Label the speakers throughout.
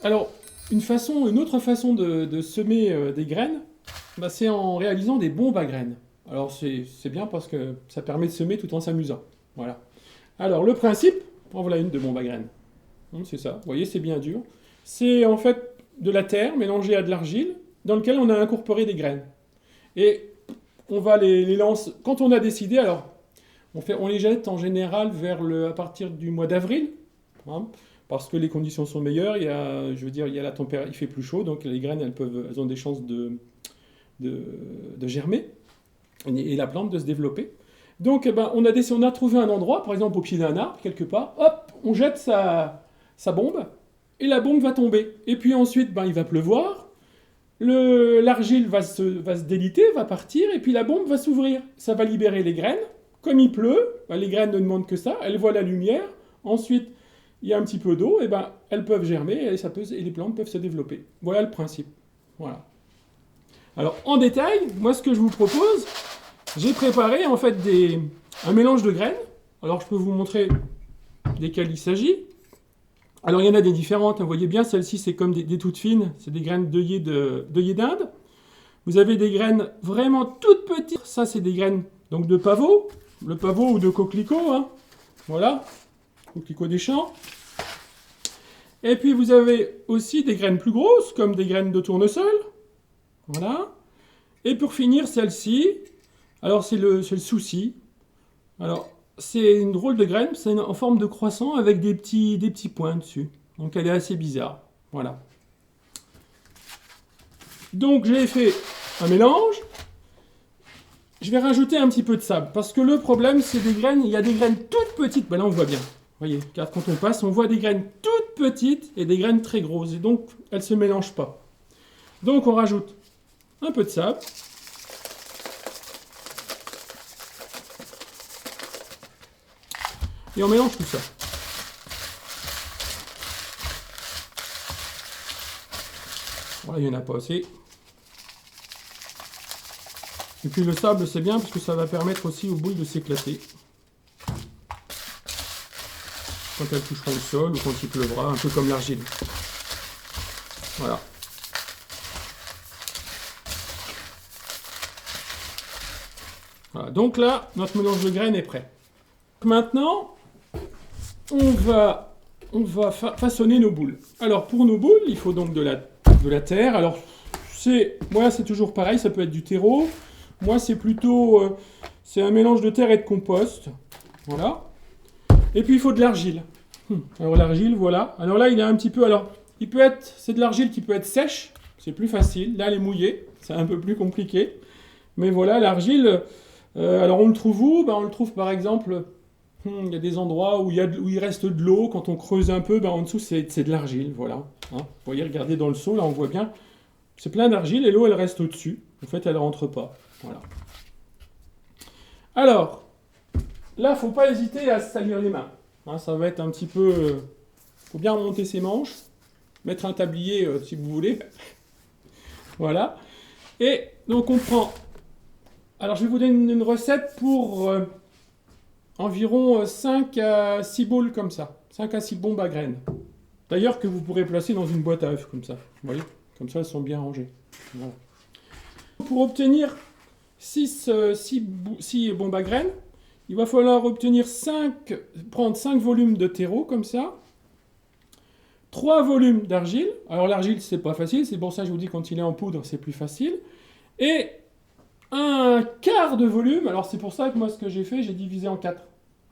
Speaker 1: Alors, une autre façon de semer des graines, bah, c'est en réalisant des bombes à graines. Alors, c'est bien parce que ça permet de semer tout en s'amusant. Voilà. Alors, le principe, en voilà une de bombe à graines. C'est ça, vous voyez, c'est bien dur. C'est en fait de la terre mélangée à de l'argile dans lequel on a incorporé des graines. Et on va les lancer. Quand on a décidé, alors, on les jette en général à partir du mois d'avril, hein, parce que les conditions sont meilleures. Je veux dire, il y a la température, il fait plus chaud, donc les graines, elles ont des chances de germer et la plante de se développer. Donc, eh ben, on a trouvé un endroit, par exemple au pied d'un arbre, quelque part. Hop, on jette sa bombe et la bombe va tomber. Et puis ensuite, ben, il va pleuvoir. L'argile va se déliter, va partir, et puis la bombe va s'ouvrir. Ça va libérer les graines. Comme il pleut, ben, les graines ne demandent que ça, elles voient la lumière. Ensuite, il y a un petit peu d'eau, et ben, elles peuvent germer et les plantes peuvent se développer. Voilà le principe. Voilà. Alors, en détail, moi, ce que je vous propose, j'ai préparé en fait un mélange de graines. Alors, je peux vous montrer desquelles il s'agit. Alors, il y en a des différentes. Vous voyez bien, celle-ci, c'est comme des toutes fines. C'est des graines d'œillet d'Inde. Vous avez des graines vraiment toutes petites. Ça, c'est des graines donc de pavot. Le pavot ou de coquelicot. Hein. Voilà. Coquelicot des champs. Et puis, vous avez aussi des graines plus grosses, comme des graines de tournesol. Voilà. Et pour finir, celle-ci. Alors, c'est le souci. Alors, c'est une drôle de graine, c'est en forme de croissant avec des petits points dessus. Donc, elle est assez bizarre. Voilà. Donc, j'ai fait un mélange. Je vais rajouter un petit peu de sable. Parce que le problème, c'est des graines. Il y a des graines toutes petites. Ben là, on voit bien. Vous voyez, car quand on passe, on voit des graines toutes petites et des graines très grosses. Et donc, elles ne se mélangent pas. Donc, on rajoute un peu de sable. Et on mélange tout ça. Voilà, il n'y en a pas assez. Et puis le sable, c'est bien parce que ça va permettre aussi aux boules de s'éclater. Quand elles toucheront le sol ou quand il pleuvra, un peu comme l'argile. Voilà. Voilà. Donc là, notre mélange de graines est prêt. Maintenant, on va façonner nos boules. Alors pour nos boules, il faut donc de la terre. Alors moi c'est toujours pareil, ça peut être du terreau. Moi c'est plutôt c'est un mélange de terre et de compost. Voilà. Et puis il faut de l'argile. Alors l'argile, voilà. Alors là il est un petit peu. Alors c'est de l'argile qui peut être sèche, c'est plus facile. Là elle est mouillée, c'est un peu plus compliqué. Mais voilà l'argile. Alors on le trouve où? Ben, on le trouve par exemple. Il y a des endroits où il reste de l'eau. Quand on creuse un peu, ben en dessous, c'est de l'argile. Voilà. Hein. Vous voyez, regardez dans le seau, là, on voit bien. C'est plein d'argile et l'eau, elle reste au-dessus. En fait, elle ne rentre pas. Voilà. Alors, là, il ne faut pas hésiter à se salir les mains. Hein, ça va être un petit peu... Il faut bien remonter ses manches. Mettre un tablier, si vous voulez. Voilà. Et donc, on prend... Alors, je vais vous donner une recette pour... environ 5 à 6 boules comme ça. 5 à 6 bombes à graines. D'ailleurs que vous pourrez placer dans une boîte à œufs comme ça. Vous voyez? Comme ça elles sont bien rangées. Voilà. Pour obtenir 6 bombes à graines, il va falloir prendre 5 volumes de terreau comme ça. 3 volumes d'argile. Alors l'argile c'est pas facile, c'est pour ça que je vous dis quand il est en poudre c'est plus facile. Et un quart de volume, alors c'est pour ça que moi ce que j'ai fait, j'ai divisé en 4.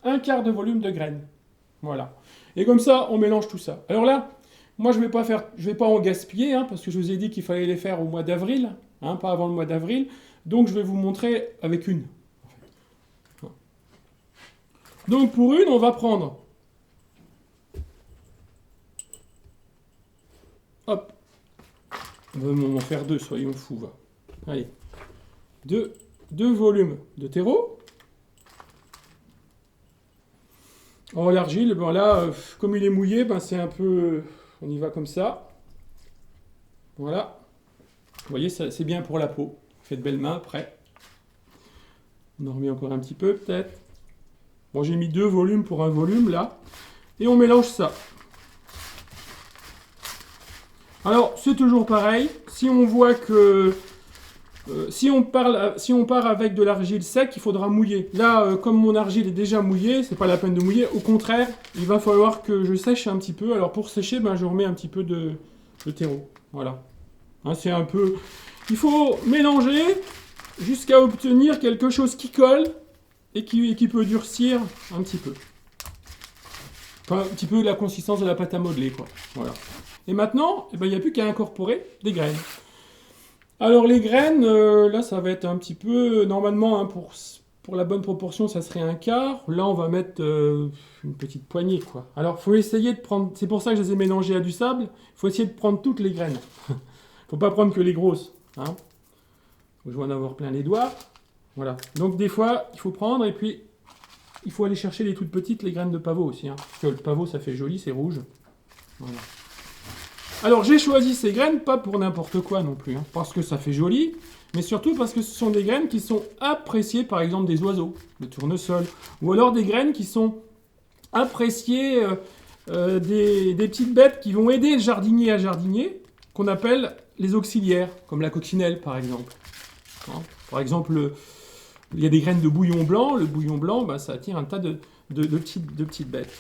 Speaker 1: Un quart de volume de graines. Voilà. Et comme ça, on mélange tout ça. Alors là, moi je vais pas en gaspiller, hein, parce que je vous ai dit qu'il fallait les faire au mois d'avril, hein, pas avant le mois d'avril. Donc je vais vous montrer avec une. Donc pour une, on va prendre... Hop. On va en faire 2, soyons fous. Va. Allez. 2 volumes de terreau. Oh, l'argile, ben là, comme il est mouillé, ben c'est un peu... On y va comme ça. Voilà. Vous voyez, c'est bien pour la peau. Faites belles mains, prêt. On en remet encore un petit peu, peut-être. Bon, j'ai mis 2 volumes pour un volume, là. Et on mélange ça. Alors, c'est toujours pareil. Si on voit que... si on part avec de l'argile sec, il faudra mouiller. Là, comme mon argile est déjà mouillée, c'est pas la peine de mouiller. Au contraire, il va falloir que je sèche un petit peu. Alors, pour sécher, ben, je remets un petit peu de terreau. Voilà. Hein, c'est un peu... Il faut mélanger jusqu'à obtenir quelque chose qui colle et qui peut durcir un petit peu. Enfin, un petit peu la consistance de la pâte à modeler, quoi. Voilà. Et maintenant, eh ben, il n'y a plus qu'à incorporer des graines. Alors les graines, là ça va être un petit peu, normalement hein, pour la bonne proportion ça serait un quart, là on va mettre une petite poignée quoi. Alors faut essayer de prendre, c'est pour ça que je les ai mélangées à du sable, il faut essayer de prendre toutes les graines. Faut pas prendre que les grosses, hein. Je vais en avoir plein les doigts, voilà. Donc des fois il faut prendre et puis il faut aller chercher les toutes petites, les graines de pavot aussi, hein, parce que le pavot ça fait joli, c'est rouge, voilà. Alors j'ai choisi ces graines, pas pour n'importe quoi non plus, hein, parce que ça fait joli, mais surtout parce que ce sont des graines qui sont appréciées par exemple des oiseaux, le tournesol, ou alors des graines qui sont appréciées des petites bêtes qui vont aider le jardinier à jardiner, qu'on appelle les auxiliaires, comme la coccinelle par exemple. Hein, par exemple, il y a des graines de bouillon blanc, le bouillon blanc, bah, ça attire un tas de petites bêtes,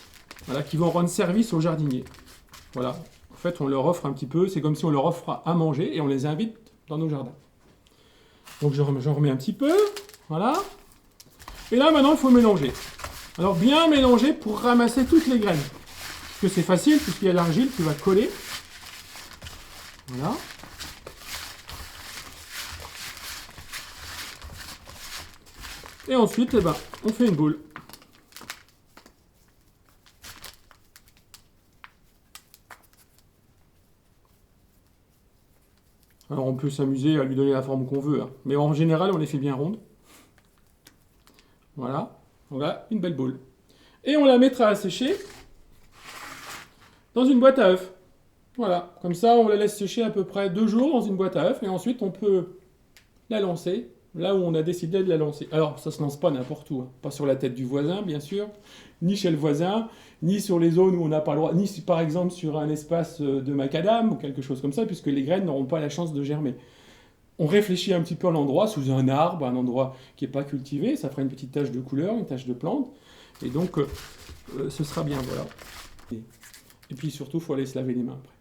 Speaker 1: voilà, qui vont rendre service aux jardiniers. Voilà. En fait, on leur offre un petit peu, c'est comme si on leur offre à manger et on les invite dans nos jardins. Donc j'en remets un petit peu, voilà. Et là, maintenant, il faut mélanger. Alors, bien mélanger pour ramasser toutes les graines. Parce que c'est facile, puisqu'il y a l'argile qui va coller. Voilà. Et ensuite, eh ben, on fait une boule. Alors on peut s'amuser à lui donner la forme qu'on veut, hein. Mais en général on les fait bien rondes. Voilà, on a une belle boule. Et on la mettra à sécher dans une boîte à œufs. Voilà, comme ça on la laisse sécher à peu près 2 jours dans une boîte à œufs et ensuite on peut la lancer là où on a décidé de la lancer. Alors ça se lance pas n'importe où, hein. Pas sur la tête du voisin bien sûr, ni chez le voisin, ni sur les zones où on n'a pas le droit, ni par exemple sur un espace de macadam ou quelque chose comme ça, puisque les graines n'auront pas la chance de germer. On réfléchit un petit peu à l'endroit, sous un arbre, un endroit qui n'est pas cultivé, ça fera une petite tache de couleur, une tache de plante, et donc ce sera bien, voilà. Et puis surtout, il faut aller se laver les mains après.